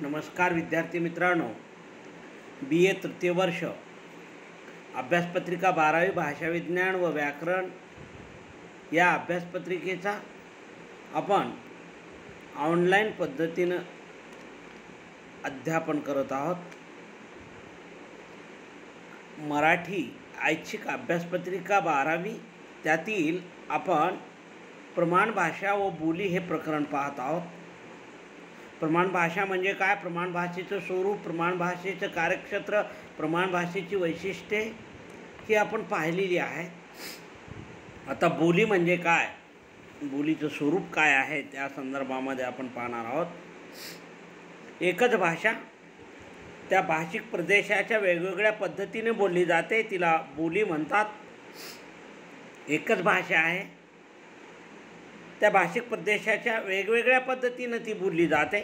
नमस्कार विद्यार्थी मित्रांनो, बी ए तृतीय वर्ष अभ्यासपत्रिका 12वी भाषा विज्ञान व व्याकरण या अभ्यासपत्रिकेचा आपण ऑनलाईन पद्धतीनं अध्यापन करत आहोत। मराठी ऐच्छिक अभ्यासपत्रिका 12वी त्यातील आपण प्रमाण भाषा व बोली हे प्रकरण पाहत आहोत। प्रमाण भाषा म्हणजे काय, प्रमाण भाषेचं स्वरूप, प्रमाण भाषेचं कार्यक्षेत्र, प्रमाण भाषेची वैशिष्ट्ये ही आपण पाहिलेली आहे। आता बोली म्हणजे काय, बोलीचं स्वरूप काय आहे त्या संदर्भामध्ये आपण पाहणार आहोत। एकच भाषा त्या भाषिक प्रदेशाच्या वेगवेगळ्या पद्धतीने बोलली जाते, तिला बोली म्हणतात। एकच भाषा आहे, त्या भाषिक प्रदेशाच्या वेगवेगळ्या पद्धतीने ती बोलली जाते।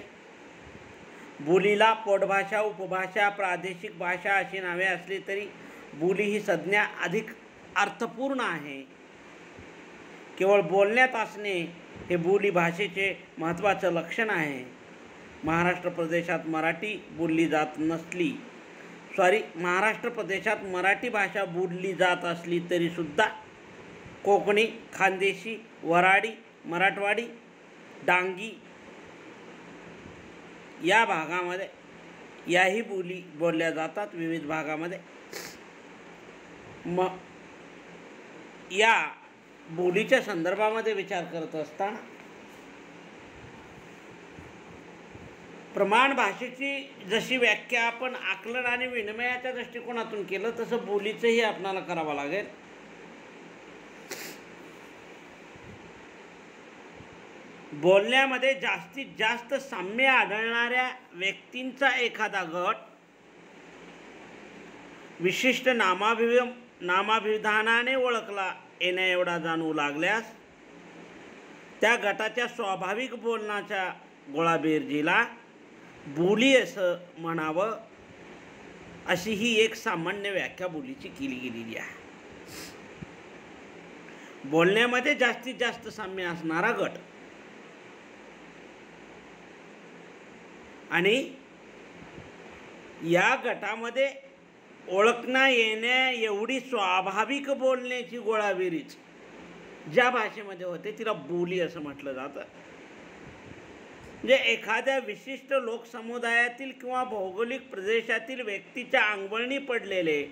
बोलीला पोटभाषा, उपभाषा, प्रादेशिक भाषा अशी नावे असली तरी बोली ही संज्ञा अधिक अर्थपूर्ण आहे। केवळ बोलण्यात असणे हे बोली भाषेचे महत्त्वाचं लक्षण आहे। महाराष्ट्र प्रदेशात मराठी बोलली जात नसली महाराष्ट्र प्रदेशात मराठी भाषा बोलली जात असली तरीसुद्धा कोकणी, खानदेशी, वऱ्हाडी, मराठवाडी, डांगी या भागामध्ये याही बोली बोलल्या जातात विविध भागामध्ये। मग या बोलीच्या संदर्भामध्ये विचार करत असताना प्रमाण भाषेची जशी व्याख्या आपण आकलन आणि विनिमयाच्या दृष्टिकोनातून केलं तसं बोलीचंही आपल्याला करावं लागेल। बोलण्यामध्ये जास्तीत जास्त साम्य आढळणाऱ्या व्यक्तींचा एखादा गट विशिष्ट नामाभिधानाने ओळखला येण्या एवढा जाणवू लागल्यास त्या गटाच्या स्वाभाविक बोलण्याच्या गोळाबेरजीला बोली असं म्हणावं, अशी ही एक सामान्य व्याख्या बोलीची केली गेलेली आहे। बोलण्यामध्ये जास्तीत जास्त साम्य असणारा गट आणि या गटामध्ये ओळखता येण्या एवढी स्वाभाविक बोलण्याची गोळाबेरीज ज्या भाषेमध्ये होते तिला बोली असं म्हटलं जातं। म्हणजे एखाद्या विशिष्ट लोकसमुदायातील किंवा भौगोलिक प्रदेशातील व्यक्तीच्या अंगवळणी पडलेले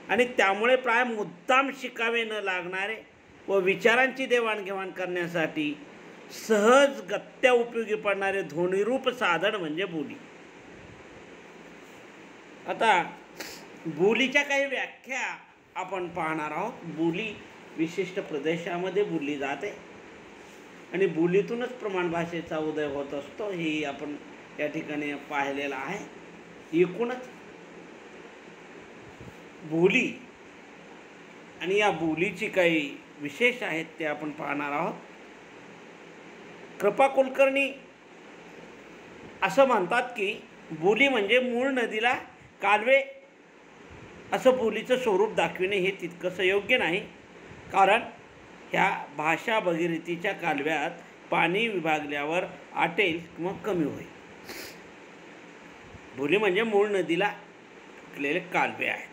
आणि त्यामुळे प्राय मुद्दाम शिकावे न लागणारे व विचारांची देवाणघेवाण करण्यासाठी सहज गत्या उपयोगी पडणारे ध्वनिरूप साधन म्हणजे बोली। आता बोलीच्या काही व्याख्या आपण पाहणार आहोत। बोली विशिष्ट प्रदेशामध्ये बोलली जाते आणि बोलीतूनच प्रमाण भाषेचा उदय होत असतो, हे आपण या ठिकाणी पाहिलेलं आहे। एकूणच बोली आणि या बोलीची काही विशेष आहेत ते आपण पाहणार आहोत। कृपा कुलकर्णी असं म्हणतात की बोली म्हणजे मूळ नदीला कालवे असं बोलीचं स्वरूप दाखविणे हे तितकंसं योग्य नाही, कारण ह्या भाषा भगीरथीच्या कालव्यात पाणी विभागल्यावर आटेल किंवा कमी होईल। बोली म्हणजे मूळ नदीला असलेले कालवे आहेत।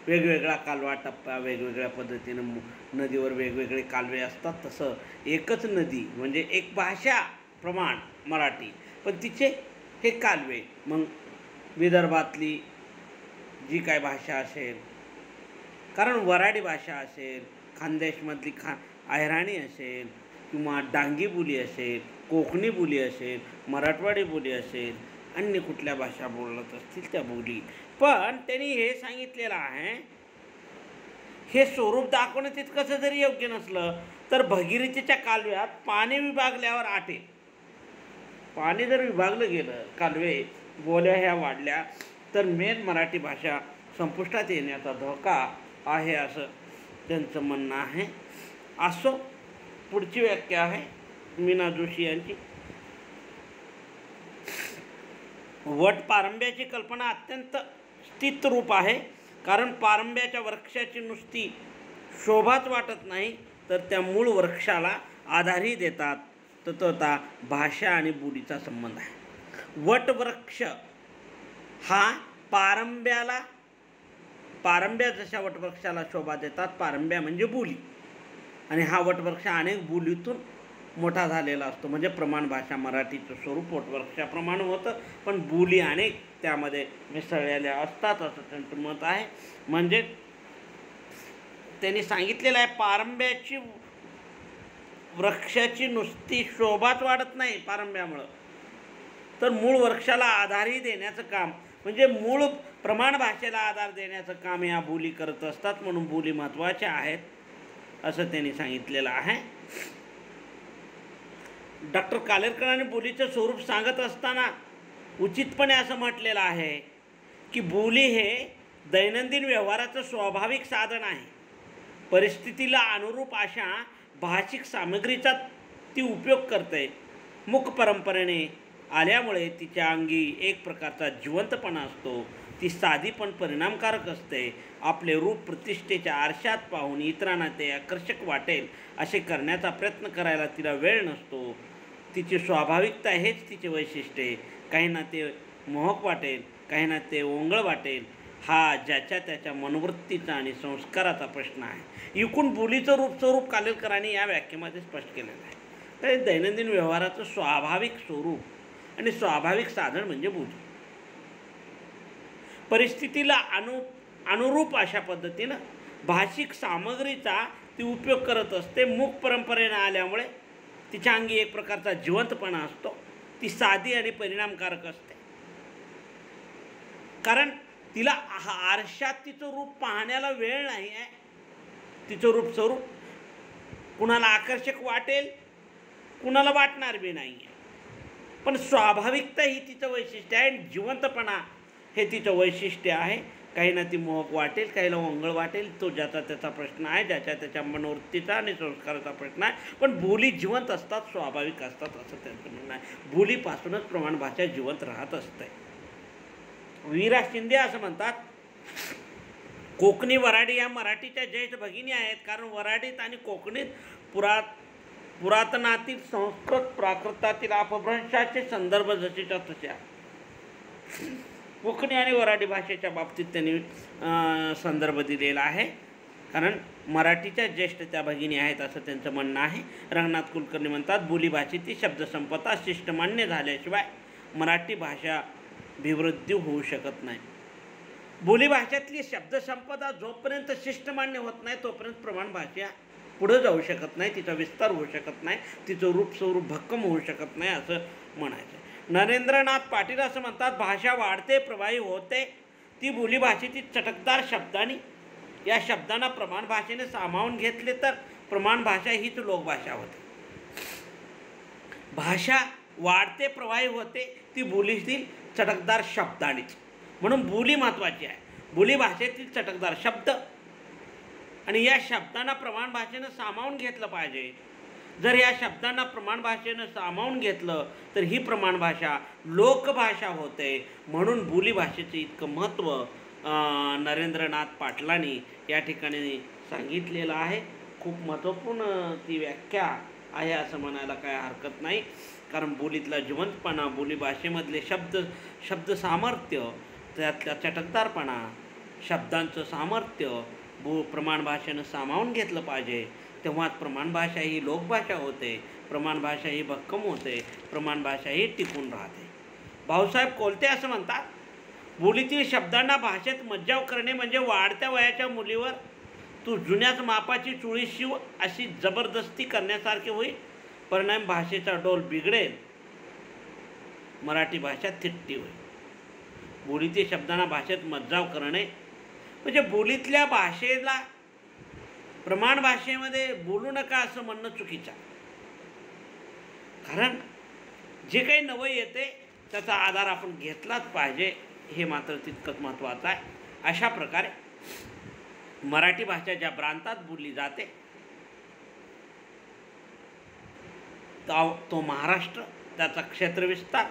वेगवेगळा कालवा टप्पा वेगवेगळ्या पद्धतीनं नदीवर वेगवेगळे कालवे असतात, तसं एकच नदी म्हणजे एक भाषा प्रमाण मराठी, पण तिचे हे कालवे। मग विदर्भातली जी काय भाषा असेल, कारण वऱ्हाडी भाषा असेल, खानदेशमधली अहिराणी असेल किंवा डांगी बोली असेल, कोकणी बोली असेल, मराठवाडी बोली असेल, अन्य कुठल्या भाषा बोलत असतील त्या बोली। पण त्यांनी हे सांगितलेलं आहे, हे स्वरूप दाखवणं तितकंसं जरी योग्य नसलं तर भगीरथीच्या कालव्यात पाणी विभागल्यावर आटेल। पाणी जर विभागलं गेलं, कालवे बोल्या ह्या वाढल्या तर मेन मराठी भाषा संपुष्टात येण्याचा धोका आहे असं त्यांचं म्हणणं आहे। असो, पुढची व्याख्या आहे मीना जोशी यांची। वट पारंब्याची कल्पना अत्यंत स्थित रूप आहे, कारण पारंब्याच्या वृक्षाची नुसती शोभाच वाटत नाही तर त्या मूळ वृक्षाला आधारही देतात। तत्वतः भाषा आणि बोलीचा संबंध आहे। वटवृक्ष हा पारंब्या जशा वटवृक्षाला शोभा देतात, पारंब्या म्हणजे बोली, आणि हा वटवृक्ष अनेक बोलीतून मोठा झालेला असतो. म्हणजे प्रमाण भाषा मराठीचं स्वरूप वटवृक्षाप्रमाणे होतं, पण बोली अनेक त्यामध्ये मिसळलेल्या असतात असं त्यांचं मत आहे. म्हणजे त्यांनी सांगितलेलं आहे, पारंब्याची वृक्षाची नुसती शोभाच वाढत नाही पारंब्यामुळं, तर मूळ वृक्षाला आधारही देण्याचं काम, म्हणजे मूळ प्रमाण भाषेला आधार देण्याचं काम या बोली करत असतात. म्हणून बोली महत्त्वाच्या आहेत असं त्यांनी सांगितलेलं आहे. डॉक्टर कालेलकरांनी बोलीचं स्वरूप सांगत असताना उचितपणे असं म्हटलेलं आहे की बोली हे दैनंदिन व्यवहाराचं स्वाभाविक साधन आहे. परिस्थितीला अनुरूप अशा भाषिक सामग्रीचा ती उपयोग करते. मूक परंपरेने आल्यामुळे तिच्या अंगी एक प्रकारचा जिवंतपणा असतो. ती साधी पण परिणामकारक असते. आपले रूप प्रतिष्ठेच्या आरशात पाहून इतरांना ते आकर्षक वाटेल असे करण्याचा प्रयत्न करायला तिला वेळ नसतो. तिची स्वाभाविकता हेच तिचे वैशिष्ट्य. काहींना ते मोहक वाटेल, काहींना ते ओंगळ वाटेल. हा ज्याच्या त्याच्या मनोवृत्तीचा आणि संस्काराचा प्रश्न आहे. एकूण बोलीचं स्वरूप कालेलकरांनी या व्याख्येमध्ये स्पष्ट केलेलं आहे. तर दैनंदिन व्यवहाराचं स्वाभाविक स्वरूप आणि स्वाभाविक साधन म्हणजे बोली. परिस्थितीला अनुरूप अशा पद्धतीनं भाषिक सामग्रीचा ती उपयोग करत असते. मूक परंपरेनं आल्यामुळे तिच्या अंगी एक प्रकारचा जिवंतपणा असतो. ती साधी आणि परिणामकारक असते, कारण तिला आरशात तिचं रूप पाहण्याला वेळ नाही आहे. तिचं रूप स्वरूप कुणाला आकर्षक वाटेल, कुणाला वाटणार बी नाही आहे. पण स्वाभाविकता ही तिचं वैशिष्ट्य आहे आणि जिवंतपणा हे तिचं वैशिष्ट्य आहे. काहींना ती मोहक वाटेल, काहीला ओंगळ वाटेल, तो ज्याचा त्याचा प्रश्न आहे, ज्याच्या त्याच्या मनोवृत्तीचा आणि संस्काराचा प्रश्न आहे. पण बोली जिवंत असतात, स्वाभाविक असतात असं त्यांचं म्हणणं आहे. बोलीपासूनच प्रमाण भाषा जिवंत राहत असते. वीरा शिंदे असं म्हणतात, कोकणी वराडी या मराठीच्या ज्येष्ठ भगिनी आहेत, कारण वराडीत आणि कोकणीत पुरातनातील संस्कृत प्राकृतातील अपभ्रंशाचे संदर्भ जसेच्या तसे आहेत. कोकणी आणि वराडी भाषेच्या बाबतीत त्यांनी संदर्भ दिलेला आहे, कारण मराठीच्या ज्येष्ठ त्या भगिनी आहेत असं त्यांचं म्हणणं आहे. रंगनाथ कुलकर्णी म्हणतात, बोलीभाषेची शब्दसंपदा शिष्टमान्य झाल्याशिवाय मराठी भाषा भिवृद्धी होऊ शकत नाही. बोलीभाषेतली शब्दसंपदा जोपर्यंत शिष्टमान्य होत नाही तोपर्यंत प्रमाण भाषा पुढं जाऊ शकत नाही, तिचा विस्तार होऊ शकत नाही, तिचं रूप स्वरूप भक्कम होऊ शकत नाही असं म्हणायचं. नरेंद्रनाथ पाटील असं म्हणतात, भाषा वाढते, प्रवाही होते, ती बोलीभाषेची चटकदार शब्दांनी. या शब्दांना प्रमाण भाषेने सामावून घेतले तर प्रमाण भाषा हीच लोकभाषा होते. भाषा वाढते, प्रवाही होते, ती बोलीतील चटकदार शब्दांनीच. म्हणून बोली महत्त्वाची आहे. बोली भाषेतील चटकदार शब्द आणि या शब्दांना प्रमाण भाषेनं सामावून घेतलं पाहिजे. जर या शब्दांना प्रमाण भाषेनं सामावून घेतलं तर ही प्रमाण भाषा लोकभाषा होते. म्हणून बोलीभाषेचं इतकं महत्त्व नरेंद्रनाथ पाटलांनी या ठिकाणी सांगितलेलं आहे. खूप महत्त्वपूर्ण ती व्याख्या आहे असं म्हणायला काय हरकत नाही, कारण बोलीतला जिवंतपणा, बोलीभाषेमधले शब्द सामर्थ्य, त्यातला चटकदारपणा, शब्दांचं सामर्थ्य प्रमाण भाषेनं सामावून घेतलं पाहिजे. तेव्हाच प्रमाण भाषा ही लोकभाषा होते, प्रमाण भाषा ही भक्कम होते, प्रमाण भाषा ही टिकून राहते. भाऊसाहेब कोलते असं म्हणतात, बोलीतील शब्दांना भाषेत मज्जाव करणे म्हणजे वाढत्या वयाच्या मुलीवर तू जुन्याच मापाची चुळी शिव अशी जबरदस्ती करण्यासारखे होईल. परिणाम भाषेचा डोल बिघडेल, मराठी भाषा थिट्टी होईल. बोलीतील शब्दांना भाषेत मज्जाव करणे म्हणजे बोलीतल्या भाषेला प्रमाण भाषेमध्ये बोलू नका असं म्हणणं चुकीचं आहे. कारण जे काही नवं येते त्याचा आधार आपण घेतलाच पाहिजे, हे मात्र तितकंच महत्त्वाचं आहे. अशा प्रकारे मराठी भाषा ज्या प्रांतात बोलली जाते तो महाराष्ट्र, त्याचा क्षेत्रविस्तार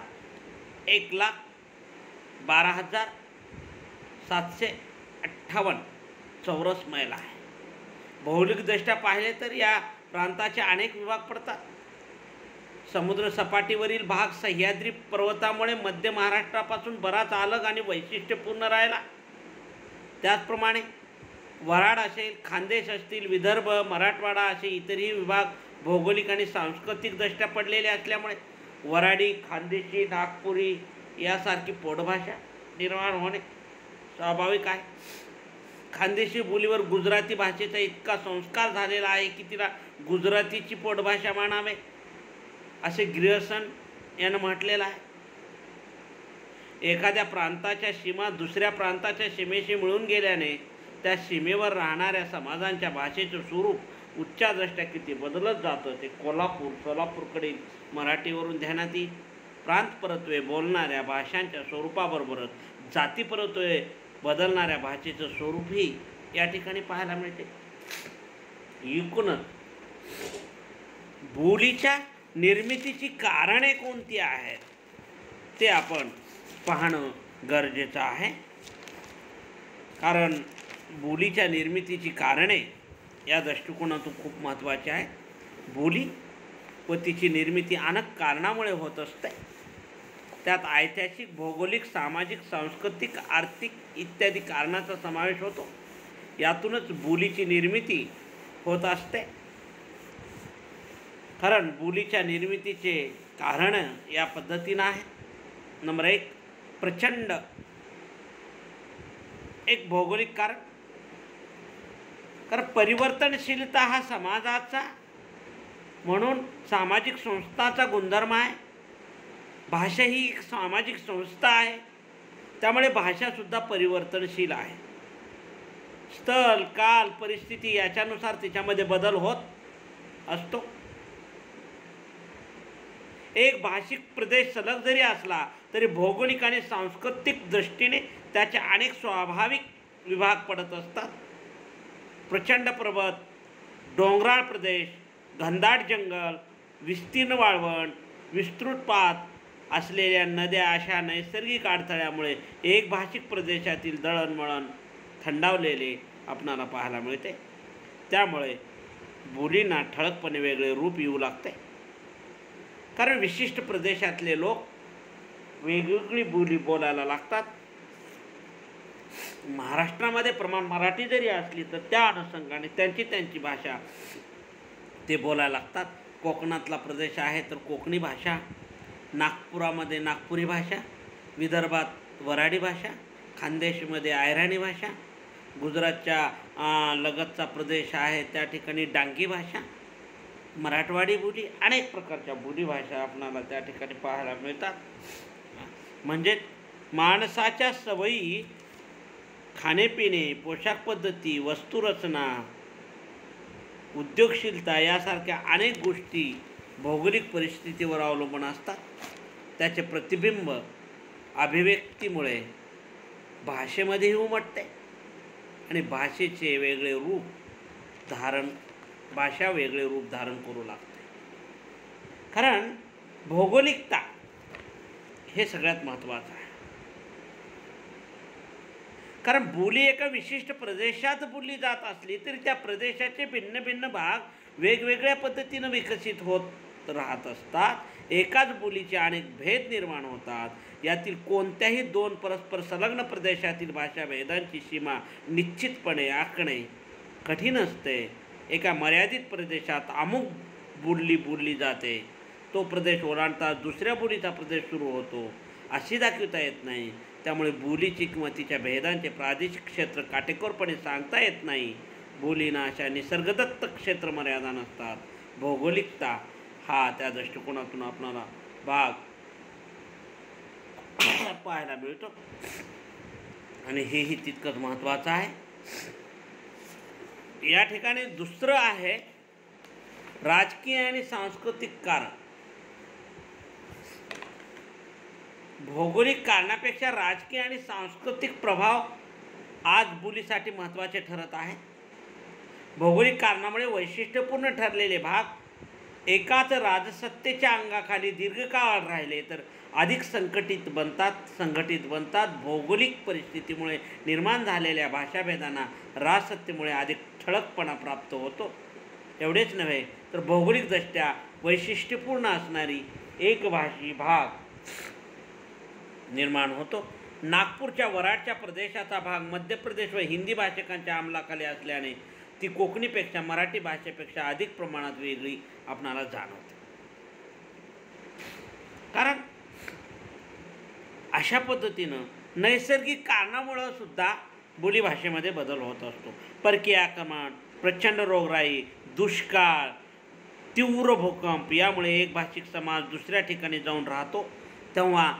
1,12,758 चौरस मैल आहे. भौगोलिकदृष्ट्या पाहिले तर या प्रांताचे अनेक विभाग पडतात. समुद्र सपाटीवरील भाग सह्याद्री पर्वतामुळे मध्य महाराष्ट्रापासून बराच अलग आणि वैशिष्ट्यपूर्ण राहिला. त्याचप्रमाणे वऱ्हाड असेल, खानदेश असतील, विदर्भ, मराठवाडा असे इतरही विभाग भौगोलिक आणि सांस्कृतिक दृष्ट्या पडलेले असल्यामुळे वऱ्हाडी, खानदेशी, नागपुरी यासारखी पोटभाषा निर्माण होणे स्वाभाविक आहे. खानदेशी बोलीवर गुजराती भाषेचा इतका संस्कार झालेला आहे की तिला गुजरातीची पोटभाषा मानावे असे ग्रियर्सन यानं म्हटलेलं आहे. एखाद्या प्रांताच्या सीमा दुसऱ्या प्रांताच्या सीमेशी मिळून गेल्याने त्या सीमेवर राहणाऱ्या समाजांच्या भाषेचं स्वरूप उच्चादृष्ट्या किती बदलत जातं ते कोल्हापूर, सोलापूरकडील मराठीवरून ध्यानात येईल. प्रांतपरत्वे बोलणाऱ्या भाषांच्या स्वरूपाबरोबरच जातीपरत्वे बदलणाऱ्या भाषेचं स्वरूपही या ठिकाणी पाहायला मिळते. एकूणच बोलीच्या निर्मितीची कारणे कोणती आहेत ते आपण पाहणं गरजेचं आहे. कारण बोलीच्या निर्मितीची कारणे या दृष्टिकोनातून खूप महत्त्वाची आहे. बोली व तिची निर्मिती अनेक कारणामुळे होत असते. त्यात ऐतिहासिक, भौगोलिक, सामाजिक, सांस्कृतिक, आर्थिक इत्यादी कारणाचा समावेश होतो. यातूनच बोलीची निर्मिती होत असते. कारण बोलीच्या निर्मितीचे कारण या पद्धतीनं आहे. नंबर 1, प्रचंड एक भौगोलिक कारण. कारण परिवर्तनशीलता हा समाजाचा म्हणून सामाजिक संस्थाचा गुणधर्म आहे. भाषा ही एक सामाजिक संस्था आहे. त्यामुळे भाषासुद्धा परिवर्तनशील आहे. स्थल, काल, परिस्थिती याच्यानुसार तिच्यामध्ये बदल होत असतो. एक भाषिक प्रदेश सलग जरी असला तरी भौगोलिक आणि सांस्कृतिक दृष्टीने त्याचे अनेक स्वाभाविक विभाग पडत असतात. प्रचंड पर्वत, डोंगराळ प्रदेश, घनदाट जंगल, विस्तीर्ण वाळवंट, विस्तृत पात असलेल्या नद्या अशा नैसर्गिक अडथळ्यामुळे एक भाषिक प्रदेशातील दळणवळण थंडावलेले आपणाला पाहायला मिळते. त्यामुळे बोलींना ठळकपणे वेगळे रूप येऊ लागते. कारण विशिष्ट प्रदेशातले लोक वेगवेगळी बोली बोलायला लागतात. महाराष्ट्रामध्ये प्रमाण मराठी जरी असली तर त्या अनुषंगाने त्यांची भाषा ते बोलायला लागतात. कोकणातला प्रदेश आहे तर कोकणी भाषा, नागपुरामध्ये नागपुरी भाषा, विदर्भात वऱ्हाडी भाषा, खानदेशमध्ये अहिराणी भाषा, गुजरातच्या लगतचा प्रदेश आहे त्या ठिकाणी डांगी भाषा, मराठवाडी बोली, अनेक प्रकारच्या बोलीभाषा आपणाला त्या ठिकाणी पाहायला मिळतात. म्हणजे माणसाच्या सवयी, खाणेपिणे, पोशाख पद्धती, वस्तुरचना, उद्योगशीलता यासारख्या अनेक गोष्टी भौगोलिक परिस्थितीवर अवलंबून असतात. त्याचे प्रतिबिंब अभिव्यक्तीमुळे भाषेमध्येही उमटते आणि भाषा वेगळे रूप धारण करू लागते. कारण भौगोलिकता हे सगळ्यात महत्त्वाचं आहे. कारण बोली एका विशिष्ट प्रदेशात बोलली जात असली तरी त्या प्रदेशाचे भिन्न भिन्न भाग वेगवेगळ्या पद्धतीनं विकसित होत राहत असतात. एकाच बोलीचे अनेक भेद निर्माण होतात. यातील कोणत्याही दोन परस्पर संलग्न प्रदेशातील भाषा भेदांची सीमा निश्चितपणे आखणे कठीण असते. एका मर्यादित प्रदेशात अमुक बोली बोलली जाते, तो प्रदेश ओलांडता दुसऱ्या बोलीचा प्रदेश सुरू होतो अशी दाखवता येत नाही. त्यामुळे बोलीची किंवा तिच्या भेदांचे प्रादेशिक क्षेत्र काटेकोरपणे सांगता येत नाही. बोलींना अशा निसर्गदत्त क्षेत्र मर्यादा नसतात. भौगोलिकता हा त्या दृष्टिकोनातून आपणाला भाग पाहायला मिळतो आणि हेही तितकंच महत्त्वाचं आहे. या ठिकाणी दुसरं आहे राजकीय आणि सांस्कृतिक कारण. भौगोलिक कारणापेक्षा राजकीय आणि सांस्कृतिक प्रभाव आज बोलीसाठी महत्त्वाचे ठरत आहे. भौगोलिक कारणामुळे वैशिष्ट्यपूर्ण ठरलेले भाग एकाच राजसत्तेच्या अंगाखाली दीर्घकाळ राहिले तर अधिक संघटित बनतात. भौगोलिक परिस्थितीमुळे निर्माण झालेल्या भाषाभेदांना राजसत्तेमुळे अधिक ठळकपणा प्राप्त होतो. एवढेच नव्हे तर भौगोलिकदृष्ट्या वैशिष्ट्यपूर्ण असणारी एकभाषी भाग निर्माण होतो. नागपूरच्या वराडच्या प्रदेशाचा भाग मध्य प्रदेश व हिंदी भाषिकांच्या अंमलाखाली असल्याने ती कोकणीपेक्षा मराठी भाषेपेक्षा अधिक प्रमाणात वेगळी आपणाला जाणवते. कारण अशा पद्धतीनं नैसर्गिक कारणामुळं सुद्धा बोलीभाषेमध्ये बदल होत असतो. परकीय आक्रमण, प्रचंड रोगराई, दुष्काळ, तीव्र भूकंप यामुळे एक भाषिक समाज दुसऱ्या ठिकाणी जाऊन राहतो. तेव्हा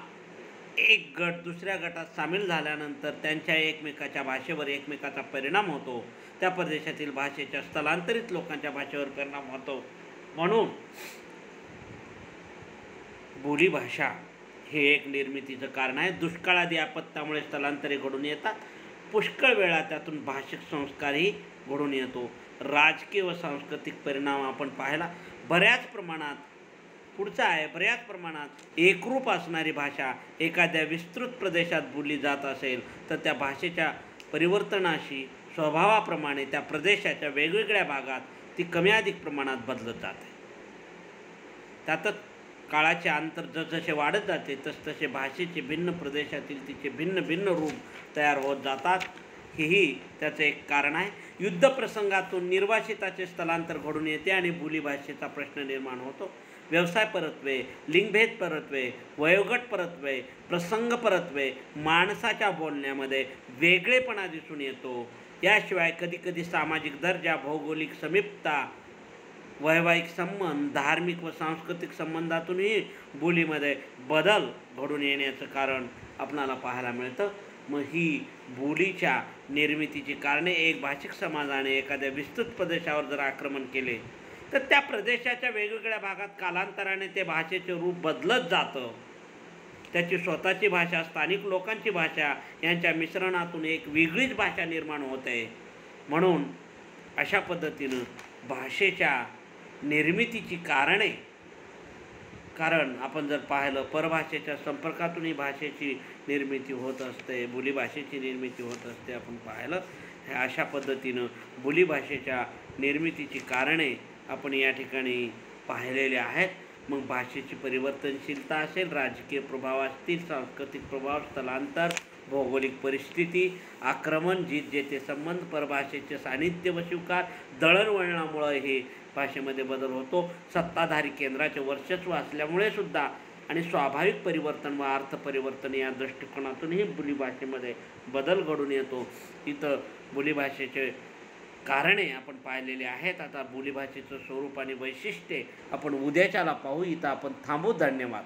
एक गट दुसऱ्या गटात सामील झाल्यानंतर त्यांच्या एकमेकाच्या भाषेवर एकमेकाचा परिणाम होतो. त्या प्रदेशातील भाषेच्या स्थलांतरित लोकांच्या भाषेवर परिणाम होतो. म्हणून बोलीभाषा हे एक निर्मितीचं कारण आहे. दुष्काळादी आपत्त्यामुळे स्थलांतरे घडून येतात. पुष्कळ वेळा त्यातून भाषिक संस्कारही घडून येतो. राजकीय व सांस्कृतिक परिणाम आपण पाहिला. बऱ्याच प्रमाणात एकरूप असणारी भाषा एखाद्या विस्तृत प्रदेशात बोलली जात असेल तर त्या भाषेच्या परिवर्तनाशी स्वभावाप्रमाणे त्या प्रदेशाच्या वेगवेगळ्या भागात ती कमी अधिक प्रमाणात बदलत जाते. त्यातच काळाचे अंतर जसजसे वाढत जाते तसतसे भाषेचे भिन्न प्रदेशातील तिचे भिन्न भिन्न रूप तयार होत जातात. हेही त्याचं एक कारण आहे. युद्धप्रसंगातून निर्वासिताचे स्थलांतर घडून येते आणि बोलीभाषेचा प्रश्न निर्माण होतो. व्यवसाय परत्वे, लिंगभेद परत्वे, वयोगट परत्वे, प्रसंग परत्वे, माणसाच्या बोलण्यामध्ये वेगळेपणा दिसून येतो. याशिवाय कधीकधी सामाजिक दर्जा, भौगोलिक समीपता, वैवाहिक संबंध, धार्मिक व सांस्कृतिक संबंधातूनही बोलीमध्ये बदल घडून येण्याचं कारण आपणाला पाहायला मिळतं. मग ही बोलीच्या निर्मितीची कारणे एक भाषिक समाजाने एखाद्या विस्तृत प्रदेशावर जर आक्रमण केले तर त्या प्रदेशाच्या वेगवेगळ्या भागात कालांतराने ते भाषेचे रूप बदलत जातं. त्याची स्वतःची भाषा, स्थानिक लोकांची भाषा यांच्या मिश्रणातून एक वेगळीच भाषा निर्माण होते. म्हणून अशा पद्धतीनं भाषेच्या निर्मितीची कारण आपण जर पाहिलं परभाषेच्या संपर्कातूनही भाषेची निर्मिती होत असते, बोलीभाषेची निर्मिती होत असते. आपण पाहिलं अशा पद्धतीनं बोलीभाषेच्या निर्मितीची कारणे आपण या ठिकाणी पाहिलेले आहेत. मग भाषेची परिवर्तनशीलता असेल, राजकीय प्रभाव असतील, सांस्कृतिक प्रभाव, स्थलांतर, भौगोलिक परिस्थिती, आक्रमण, जेथे संबंध, परभाषेचे सानिध्य व स्वीकार, दळणवळणामुळे हे भाषेमध्ये बदल होतो. सत्ताधारी केंद्राचे वर्चस्व असल्यामुळे सुद्धा आणि स्वाभाविक परिवर्तन व अर्थ परिवर्तन या दृष्टिकोनातूनही बोलीभाषेमध्ये बदल घडून येतो. इथं बोलीभाषेचे कारणे आपण पाहिलेले आहेत. आता बोलीभाषेचं स्वरूप आणि वैशिष्ट्ये आपण उद्याच्याला पाहू. इथं आपण थांबू. धन्यवाद.